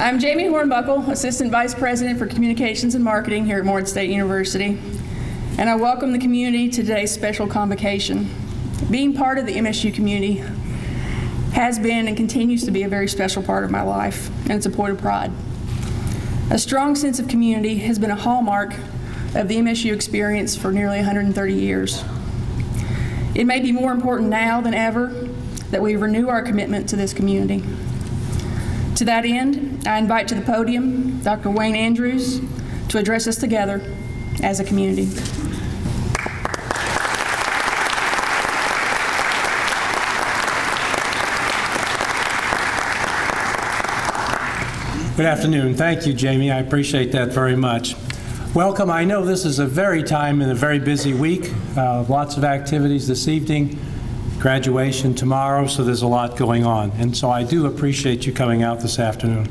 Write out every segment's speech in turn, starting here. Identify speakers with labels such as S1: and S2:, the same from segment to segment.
S1: I'm Jamie Hornbuckle, Assistant Vice President for Communications and Marketing here at Morehead State University, and I welcome the community to today's special convocation. Being part of the MSU community has been and continues to be a very special part of my life, and it's a point of pride. A strong sense of community has been a hallmark of the MSU experience for nearly 130 years. It may be more important now than ever that we renew our commitment to this community. To that end, I invite to the podium Dr. Wayne Andrews to address us together as a community.
S2: Good afternoon. Thank you, Jamie. I appreciate that very much. Welcome. I know this is a very busy week. Lots of activities this evening, graduation tomorrow, so there's a lot going on. And so I do appreciate you coming out this afternoon.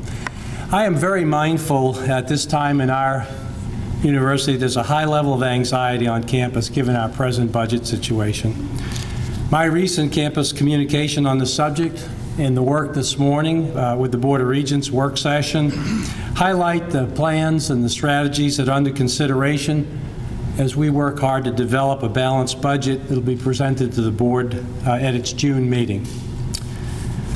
S2: I am very mindful at this time in our university there's a high level of anxiety on campus given our present budget situation. My recent campus communication on the subject and the work this morning with the Board of Regents work session highlight the plans and the strategies that are under consideration as we work hard to develop a balanced budget that will be presented to the board at its June meeting.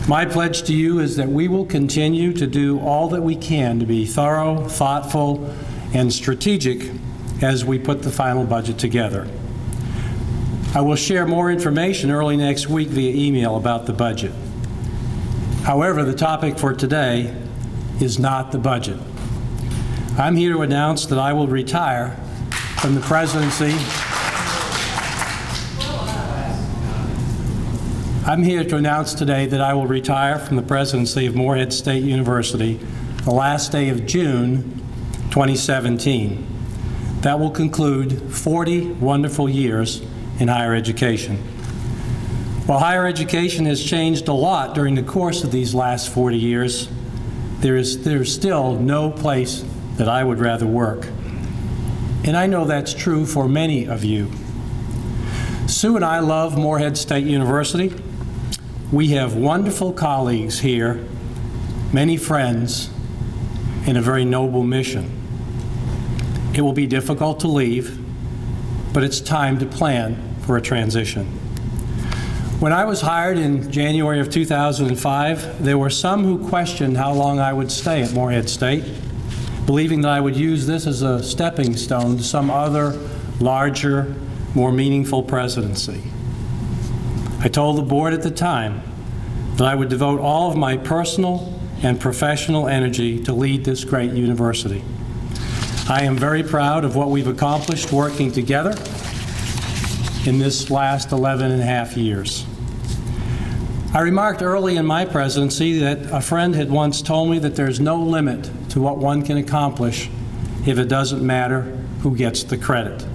S2: My pledge to you is that we will continue to do all that we can to be thorough, thoughtful, and strategic as we put the final budget together. I will share more information early next week via email about the budget. However, the topic for today is not the budget. I'm here to announce that I will retire from the presidency. I'm here to announce today that I will retire from the presidency of Morehead State University the last day of June 2017. That will conclude 40 wonderful years in higher education. While higher education has changed a lot during the course of these last 40 years, there's still no place that I would rather work. And I know that's true for many of you. Sue and I love Morehead State University. We have wonderful colleagues here, many friends, and a very noble mission. It will be difficult to leave, but it's time to plan for a transition. When I was hired in January of 2005, there were some who questioned how long I would stay at Morehead State, believing that I would use this as a stepping stone to some other, larger, more meaningful presidency. I told the board at the time that I would devote all of my personal and professional energy to lead this great university. I am very proud of what we've accomplished working together in this last 11 and a half years. I remarked early in my presidency that a friend had once told me that there's no limit to what one can accomplish if it doesn't matter who gets the credit.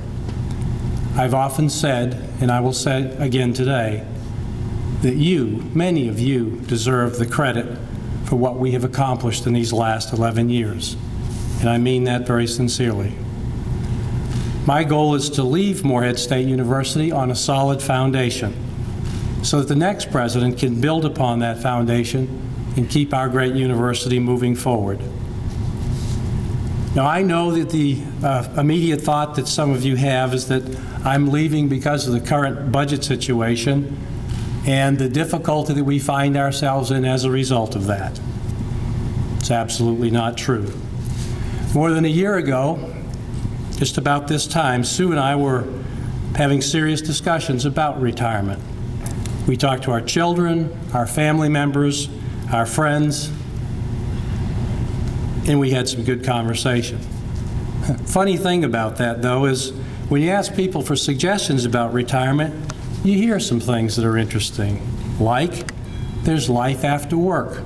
S2: I've often said, and I will say again today, that you, many of you, deserve the credit for what we have accomplished in these last 11 years. And I mean that very sincerely. My goal is to leave Morehead State University on a solid foundation so that the next president can build upon that foundation and keep our great university moving forward. Now, I know that the immediate thought that some of you have is that I'm leaving because of the current budget situation and the difficulty that we find ourselves in as a result of that. It's absolutely not true. More than a year ago, just about this time, Sue and I were having serious discussions about retirement. We talked to our children, our family members, our friends, and we had some good conversation. Funny thing about that, though, is when you ask people for suggestions about retirement, you hear some things that are interesting, like there's life after work.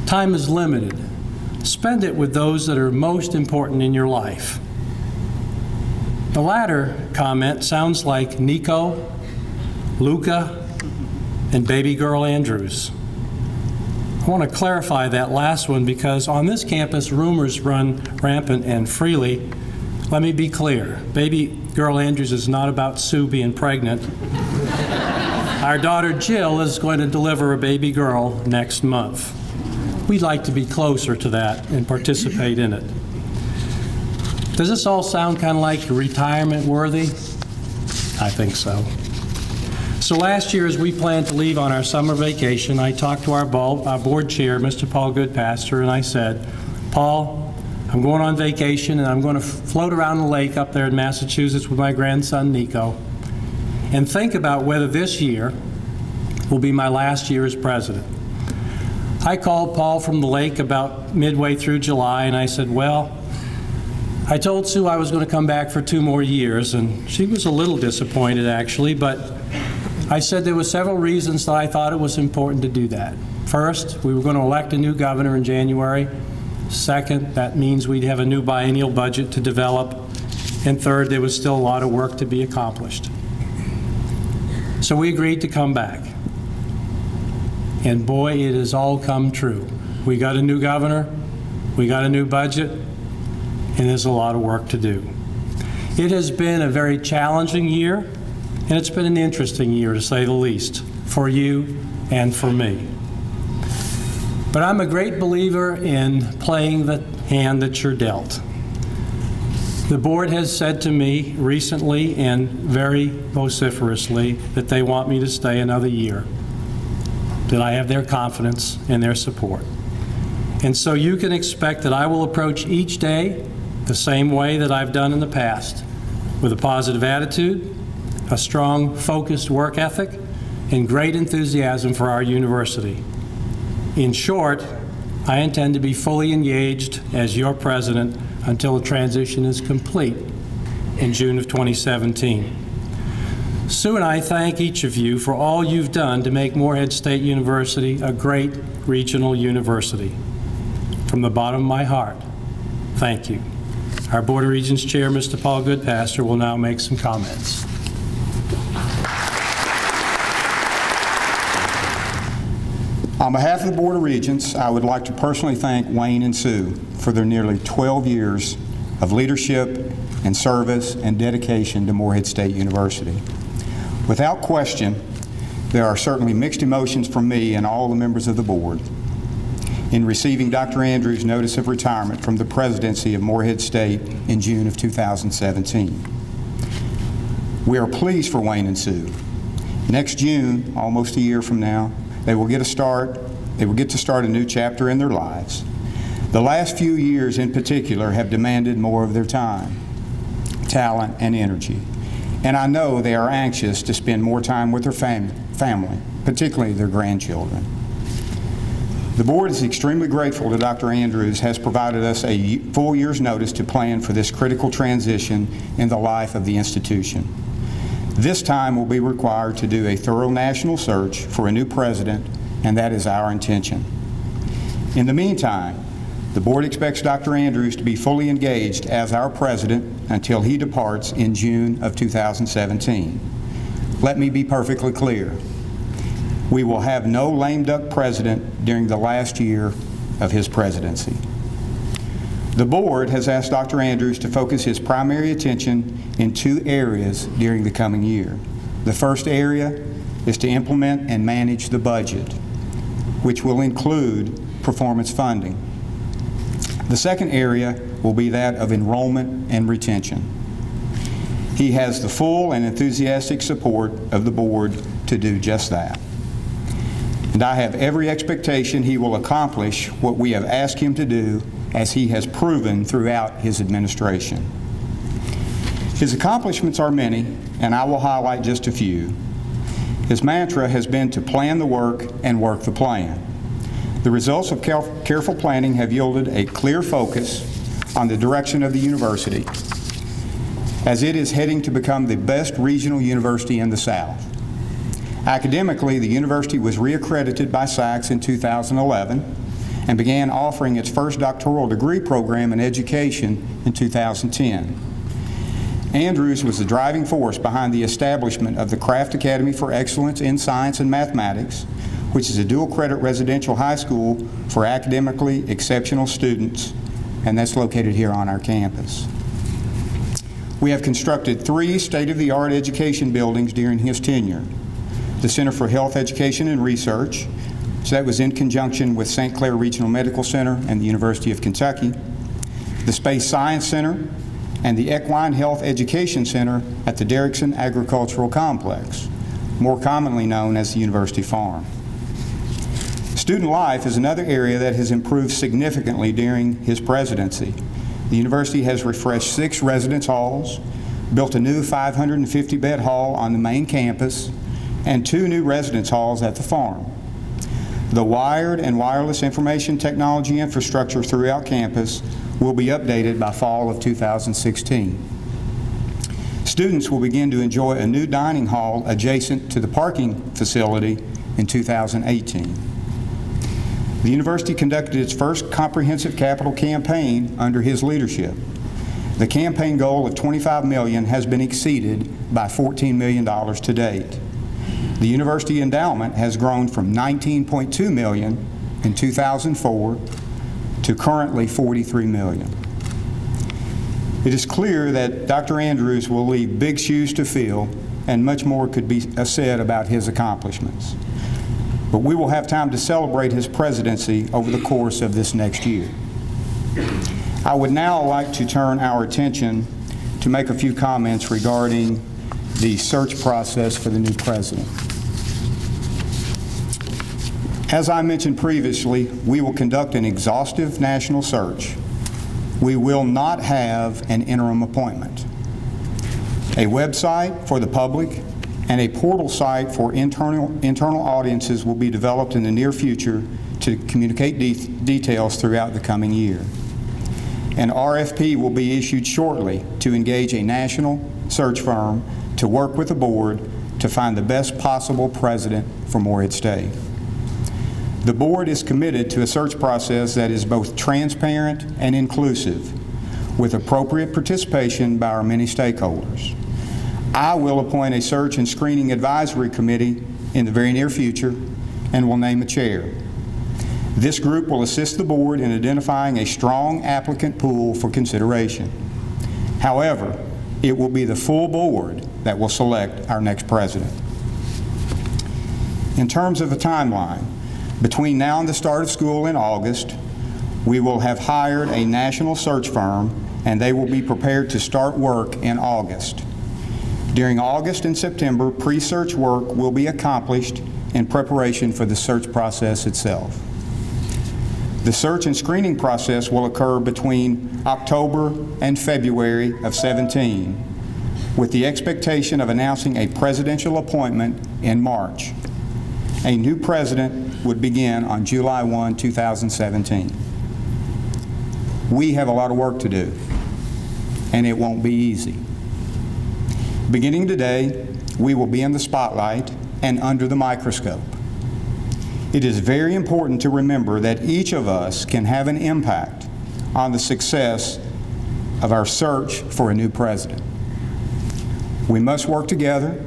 S2: Time is limited. Spend it with those that are most important in your life. The latter comment sounds like Nico, Luca, and baby girl Andrews. I want to clarify that last one because on this campus, rumors run rampant and freely. Let me be clear. Baby girl Andrews is not about Sue being pregnant. Our daughter Jill is going to deliver a baby girl next month. we'd like to be closer to that and participate in it. Does this all sound kind of like retirement worthy? I think so. So last year, as we planned to leave on our summer vacation, I talked to our board chair, Mr. Paul Goodpaster, and I said, Paul, I'm going on vacation and I'm going to float around the lake up there in Massachusetts with my grandson, Nico, and think about whether this year will be my last year as president. I called Paul from the lake about midway through July and I said, well, I told Sue I was going to come back for 2 more years, and she was a little disappointed actually, but I said there were several reasons that I thought it was important to do that. First, we were going to elect a new governor in January. Second, that means we'd have a new biennial budget to develop. And third, there was still a lot of work to be accomplished. So we agreed to come back. And boy, it has all come true. We got a new governor, we got a new budget, and there's a lot of work to do. It has been a very challenging year, and it's been an interesting year, to say the least, for you and for me. But I'm a great believer in playing the hand that you're dealt. The board has said to me recently and very vociferously that they want me to stay another year, that I have their confidence and their support. And so you can expect that I will approach each day the same way that I've done in the past, with a positive attitude, a strong, focused work ethic, and great enthusiasm for our university. In short, I intend to be fully engaged as your president until the transition is complete in June of 2017. Sue and I thank each of you for all you've done to make Morehead State University a great regional university. From the bottom of my heart, thank you. Our Board of Regents Chair, Mr. Paul Goodpaster, will now make some comments.
S3: On behalf of the Board of Regents, I would like to personally thank Wayne and Sue for their nearly 12 years of leadership and service and dedication to Morehead State University. Without question, there are certainly mixed emotions from me and all the members of the board in receiving Dr. Andrews' notice of retirement from the presidency of Morehead State in June of 2017. We are pleased for Wayne and Sue. Next June, almost a year from now, they will get to start a new chapter in their lives. The last few years in particular have demanded more of their time, talent, and energy. And I know they are anxious to spend more time with their family, particularly their grandchildren. The board is extremely grateful that Dr. Andrews has provided us a full year's notice to plan for this critical transition in the life of the institution. This time we'll be required to do a thorough national search for a new president, and that is our intention. In the meantime, the board expects Dr. Andrews to be fully engaged as our president until he departs in June of 2017. Let me be perfectly clear. We will have no lame duck president during the last year of his presidency. The board has asked Dr. Andrews to focus his primary attention in 2 areas during the coming year. The first area is to implement and manage the budget, which will include performance funding. The second area will be that of enrollment and retention. He has the full and enthusiastic support of the board to do just that. And I have every expectation he will accomplish what we have asked him to do, as he has proven throughout his administration. His accomplishments are many, and I will highlight just a few. His mantra has been to plan the work and work the plan. The results of careful planning have yielded a clear focus on the direction of the university, as it is heading to become the best regional university in the South. Academically, the university was reaccredited by SACS in 2011 and began offering its first doctoral degree program in education in 2010. Andrews was the driving force behind the establishment of the Craft Academy for Excellence in Science and Mathematics, which is a dual credit residential high school for academically exceptional students, and that's located here on our campus. We have constructed 3 state-of-the-art education buildings during his tenure: the Center for Health Education and Research, So that was in conjunction with St. Clair Regional Medical Center and the University of Kentucky, the Space Science Center, and the Equine Health Education Center at the Derrickson Agricultural Complex, more commonly known as the University Farm. Student life is another area that has improved significantly during his presidency. The university has refreshed 6 residence halls, built a new 550-bed hall on the main campus, and 2 new residence halls at the farm. The wired and wireless information technology infrastructure throughout campus will be updated by fall of 2016. Students will begin to enjoy a new dining hall adjacent to the parking facility in 2018. The university conducted its first comprehensive capital campaign under his leadership. The campaign goal of $25 million has been exceeded by $14 million to date. The university endowment has grown from $19.2 million in 2004 to currently $43 million. It is clear that Dr. Andrews will leave big shoes to fill, and much more could be said about his accomplishments. But we will have time to celebrate his presidency over the course of this next year. I would now like to turn our attention to make a few comments regarding the search process for the new president. As I mentioned previously, we will conduct an exhaustive national search. We will not have an interim appointment. A website for the public and a portal site for internal audiences will be developed in the near future to communicate details throughout the coming year. An RFP will be issued shortly to engage a national search firm to work with the board to find the best possible president for Morehead State. The board is committed to a search process that is both transparent and inclusive, with appropriate participation by our many stakeholders. I will appoint a search and screening advisory committee in the very near future and will name a chair. This group will assist the board in identifying a strong applicant pool for consideration. However, it will be the full board that will select our next president. In terms of a timeline, between now and the start of school in August, we will have hired a national search firm, and they will be prepared to start work in August. During August and September, pre-search work will be accomplished in preparation for the search process itself. The search and screening process will occur between October and February of 17, with the expectation of announcing a presidential appointment in March. A new president would begin on July 1, 2017. We have a lot of work to do, and it won't be easy. Beginning today, we will be in the spotlight and under the microscope. It is very important to remember that each of us can have an impact on the success of our search for a new president. We must work together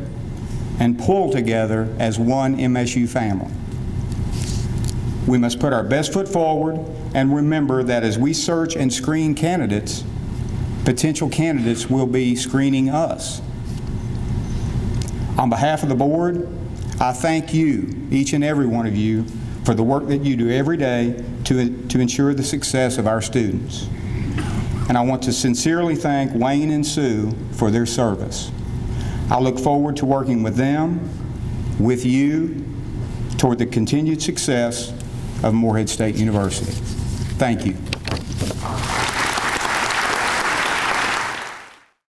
S3: and pull together as one MSU family. We must put our best foot forward and remember that as we search and screen candidates, potential candidates will be screening us. On behalf of the board, I thank you, each and every one of you, for the work that you do every day to ensure the success of our students. And I want to sincerely thank Wayne and Sue for their service. I look forward to working with them, with you, toward the continued success of Morehead State University. Thank you.